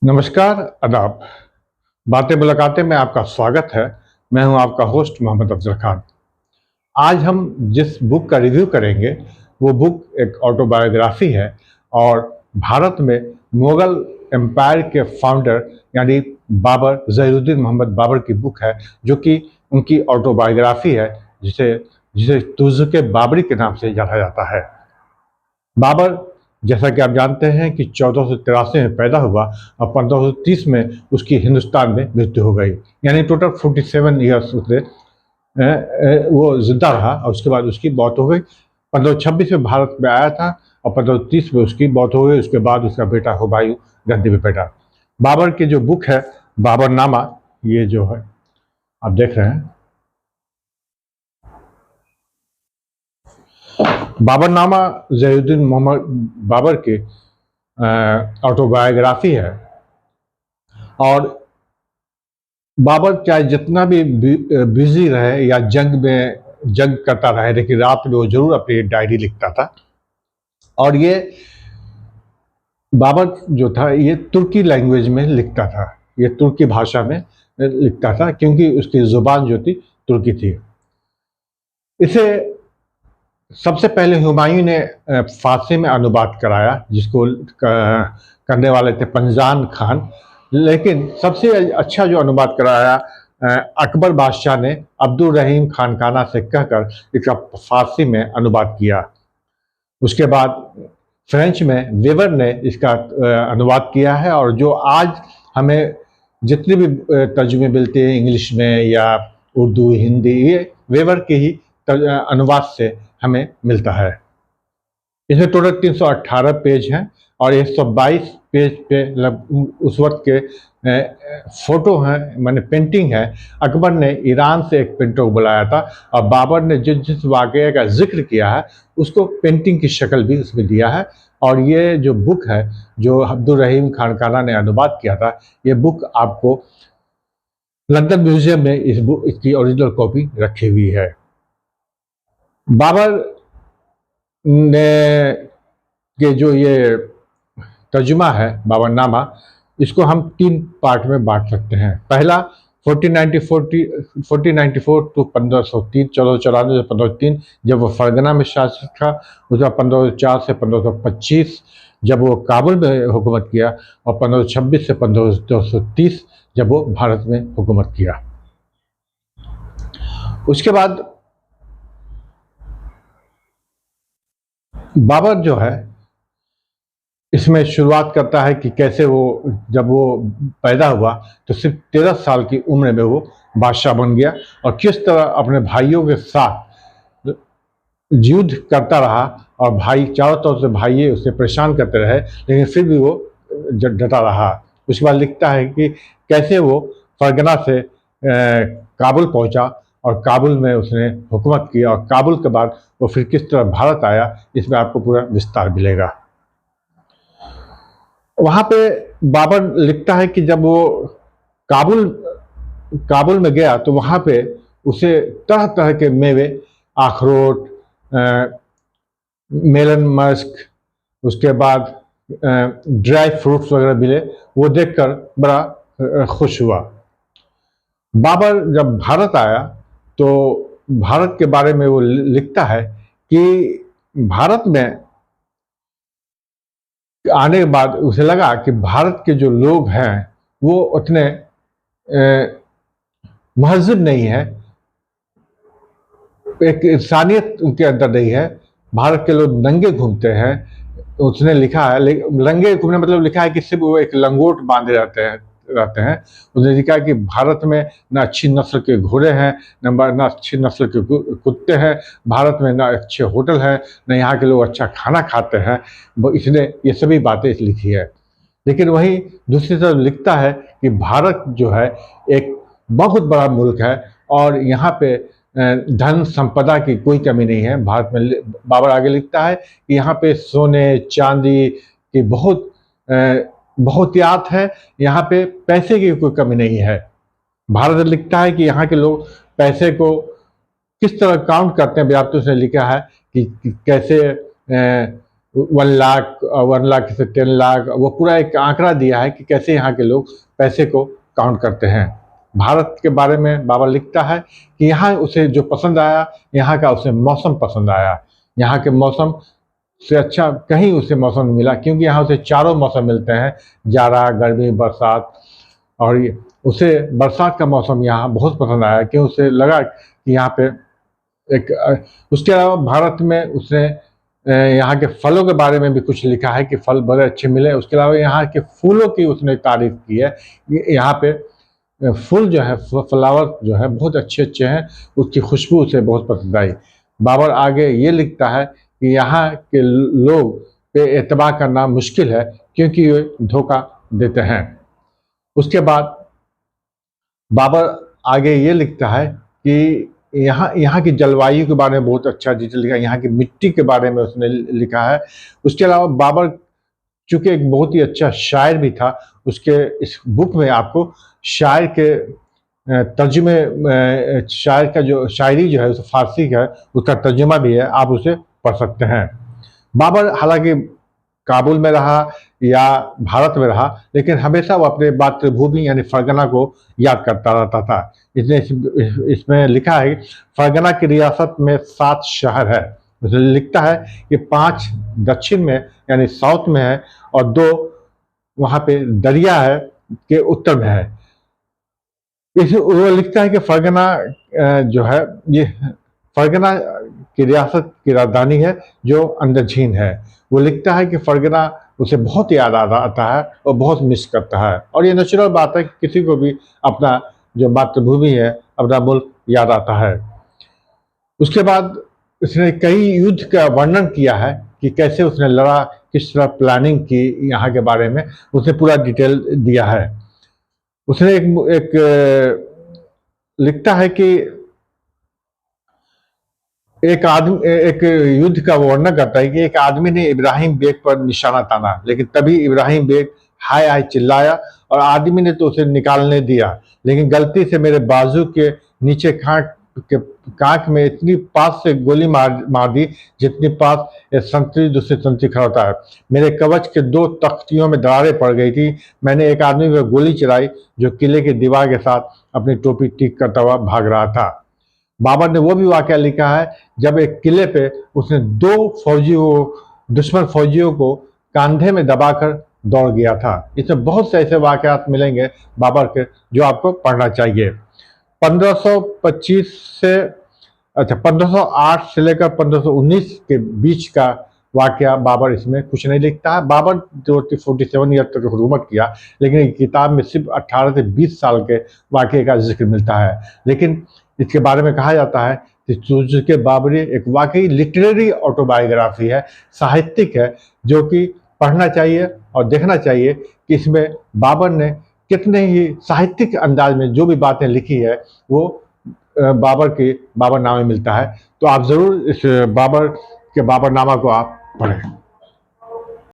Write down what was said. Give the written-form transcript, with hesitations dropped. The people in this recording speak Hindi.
नमस्कार, आदाब। बातें मुलाकातें में आपका स्वागत है। मैं हूं आपका होस्ट मोहम्मद अफजल खान। आज हम जिस बुक का रिव्यू करेंगे वो बुक एक ऑटोबायोग्राफी है और भारत में मुगल एम्पायर के फाउंडर यानी बाबर, ज़हीरुद्दीन मोहम्मद बाबर की बुक है, जो कि उनकी ऑटोबायोग्राफी है, जिसे जिसे तुज़्क़-ए बाबरी के नाम से जाना जाता है। बाबर, जैसा कि आप जानते हैं कि 1483 में पैदा हुआ और 1530 में उसकी हिंदुस्तान में मृत्यु हो गई। यानी टोटल 47 ईयर्स उसने वो जिंदा रहा और उसके बाद उसकी मौत हो गई। 1526 में भारत में आया था और 1530 में उसकी मौत हो गई। उसके बाद उसका बेटा हुमायूं गद्दी पे बैठा। बाबर की जो बुक है बाबरनामा, ये जो है आप देख रहे हैं, बाबरनामा ज़हीरुद्दीन मोहम्मद बाबर की ऑटोबायोग्राफी है। और बाबर चाहे जितना भी बिजी रहे या जंग करता रहे, लेकिन रात में वो जरूर अपनी डायरी लिखता था। और ये बाबर जो था ये तुर्की लैंग्वेज में लिखता था, ये तुर्की भाषा में लिखता था, क्योंकि उसकी जुबान जो थी तुर्की थी। इसे सबसे पहले हुमायूं ने फारसी में अनुवाद कराया, जिसको करने वाले थे पंजान खान। लेकिन सबसे अच्छा जो अनुवाद कराया अकबर बादशाह ने अब्दुल रहीम खानकाना से कहकर इसका फारसी में अनुवाद किया। उसके बाद फ्रेंच में वेवर ने इसका अनुवाद किया है, और जो आज हमें जितने भी तर्जुमे मिलते हैं इंग्लिश में या उर्दू, हिंदी, ये वेवर के ही अनुवाद से हमें मिलता है। इसमें टोटल 318 पेज हैं और 122 पेज पे उस वक्त के फोटो हैं, माने पेंटिंग है। अकबर ने ईरान से एक पेंटर को बुलाया था और बाबर ने जिस वाक़ये का जिक्र किया है उसको पेंटिंग की शक्ल भी उसमें दिया है। और ये जो बुक है, जो अब्दुल रहीम खानकाना ने अनुवाद किया था, ये बुक आपको लंदन म्यूजियम में इसकी ओरिजिनल कॉपी रखी हुई है। बाबर ने के जो ये तर्जुमा है बाबरनामा, इसको हम 3 पार्ट में बांट सकते हैं। पहला 1494 टू 1503, 1494 से 1503 जब वो फरगना में शासक था। उसका 1504 से 1525 जब वो काबुल में हुकूमत किया, और 1526 से 1530 जब वो भारत में हुकूमत किया। उसके बाद बाबर जो है इसमें शुरुआत करता है कि कैसे वो जब वो पैदा हुआ तो सिर्फ 13 साल की उम्र में वो बादशाह बन गया, और किस तरह अपने भाइयों के साथ युद्ध करता रहा, और भाई चारों तरफ से भाई उसे परेशान करते रहे, लेकिन फिर भी वो डटा रहा। उसके बाद लिखता है कि कैसे वो फरगना से काबुल पहुंचा और काबुल में उसने हुकूमत की, और काबुल के बाद वो फिर किस तरह भारत आया, इसमें आपको पूरा विस्तार मिलेगा। वहाँ पे बाबर लिखता है कि जब वो काबुल में गया तो वहाँ पे उसे तरह तरह के मेवे, अखरोट, मेलन मस्क, उसके बाद ड्राई फ्रूट्स वगैरह मिले। वो देखकर बड़ा खुश हुआ। बाबर जब भारत आया तो भारत के बारे में वो लिखता है कि भारत में आने के बाद उसे लगा कि भारत के जो लोग हैं वो उतने महज़िब नहीं है, एक इंसानियत उनके अंदर नहीं है। भारत के लोग नंगे घूमते हैं। उसने लिखा है, नंगे घूमने मतलब लिखा है कि सिर्फ वो एक लंगोट बांधे रहते हैं। उसने लिखा है कि भारत में ना अच्छी नस्ल के घोड़े हैं, ना अच्छी नस्ल के कुत्ते हैं, भारत में ना अच्छे होटल हैं, ना यहाँ के लोग अच्छा खाना खाते हैं। इसने ये सभी बातें लिखी है। लेकिन वहीं दूसरी तरफ लिखता है कि भारत जो है एक बहुत बड़ा मुल्क है और यहाँ पे धन संपदा की कोई कमी नहीं है। भारत में बाबर आगे लिखता है कि यहाँ पे सोने चांदी की बहुतियात है, यहाँ पे पैसे की कोई कमी नहीं है। भारत लिखता है कि यहाँ के लोग पैसे को किस तरह काउंट करते हैं। व्याप्त उसने लिखा है कि कैसे 1 लाख, 1 लाख से 10 लाख, वो पूरा एक आंकड़ा दिया है कि कैसे यहाँ के लोग पैसे को काउंट करते हैं। भारत के बारे में बाबा लिखता है कि यहाँ उसे जो पसंद आया, यहाँ का उसे मौसम पसंद आया। यहाँ के मौसम से अच्छा कहीं उसे मौसम नहीं मिला, क्योंकि यहाँ उसे चारों मौसम मिलते हैं, जाड़ा, गर्मी, बरसात। और उसे बरसात का मौसम यहाँ बहुत पसंद आया, क्यों उसे लगा कि यहाँ पे उसके अलावा भारत में उसने यहाँ के फलों के बारे में भी कुछ लिखा है कि फल बड़े अच्छे मिले। उसके अलावा यहाँ के फूलों की उसने तारीफ की है। यहाँ पे फूल जो है, फ्लावर जो है बहुत अच्छे अच्छे हैं, उसकी खुशबू उसे बहुत पसंद आई। बाबर आगे ये लिखता है कि यहाँ के लोग पे एतबार करना मुश्किल है, क्योंकि वे धोखा देते हैं। उसके बाद बाबर आगे ये लिखता है कि यहाँ की जलवायु के बारे में बहुत अच्छा डिटेल लिखा है, यहाँ की मिट्टी के बारे में उसने लिखा है। उसके अलावा बाबर चूँकि एक बहुत ही अच्छा शायर भी था, उसके इस बुक में आपको शायर के तर्जुमे, शायर का जो शायरी जो है फारसी का है, उसका तर्जुमा भी है, आप उसे पढ़ सकते हैं। बाबर हालांकि काबुल में रहा या भारत में रहा, लेकिन हमेशा वो अपने मातृभूमि यानी फरगना को याद करता रहता था। इसमें लिखा है फरगना की रियासत में 7 शहर है। उसमें लिखता है कि 5 दक्षिण में यानी साउथ में है, और 2 वहाँ पे दरिया है के उत्तर में है। वो लिखता है कि फरगना जो है, ये फरगना की रियासत की राजधानी है जो अंदरझीन है। वो लिखता है कि फरगना उसे बहुत याद आता है और बहुत मिस करता है, और ये नेचुरल बात है कि किसी को भी अपना जो मातृभूमि है, अपना मुल्क याद आता है। उसके बाद उसने कई युद्ध का वर्णन किया है कि कैसे उसने लड़ा, किस तरह प्लानिंग की, यहाँ के बारे में उसने पूरा डिटेल दिया है। उसने एक लिखता है कि एक युद्ध का वर्णन करता है कि एक आदमी ने इब्राहिम बेग पर निशाना ताना, लेकिन तभी इब्राहिम बेग हाय हाय चिल्लाया और आदमी ने तो उसे निकालने दिया, लेकिन गलती से मेरे बाजू के नीचे कांक में इतनी पास से गोली मार दी जितनी पास एक संतरी दूसरी संतरी खड़ा होता है। मेरे कवच के 2 तख्तियों में दरारें पड़ गई थी। मैंने एक आदमी पर गोली चलाई जो किले की दीवार के साथ अपनी टोपी ठीक करता हुआ भाग रहा था। बाबर ने वो भी वाकया लिखा है जब एक किले पे उसने 2 दुश्मन फौजियों को कंधे में दबाकर दौड़ गया था। इसमें बहुत से ऐसे वाकयात मिलेंगे बाबर के जो आपको पढ़ना चाहिए। 1508 से लेकर 1519 के बीच का वाकया बाबर इसमें कुछ नहीं लिखता है। बाबर 47 ईयर तक हुकूमत किया, लेकिन किताब में सिर्फ 18 से 20 साल के वाकये का जिक्र मिलता है। लेकिन इसके बारे में कहा जाता है कि तुज़्के बाबरी एक वाकई लिटरेरी ऑटोबायोग्राफी है, साहित्यिक है, जो कि पढ़ना चाहिए और देखना चाहिए कि इसमें बाबर ने कितने ही साहित्यिक अंदाज में जो भी बातें लिखी है वो बाबरनामे मिलता है। तो आप ज़रूर इस बाबरनामा को आप पढ़ें।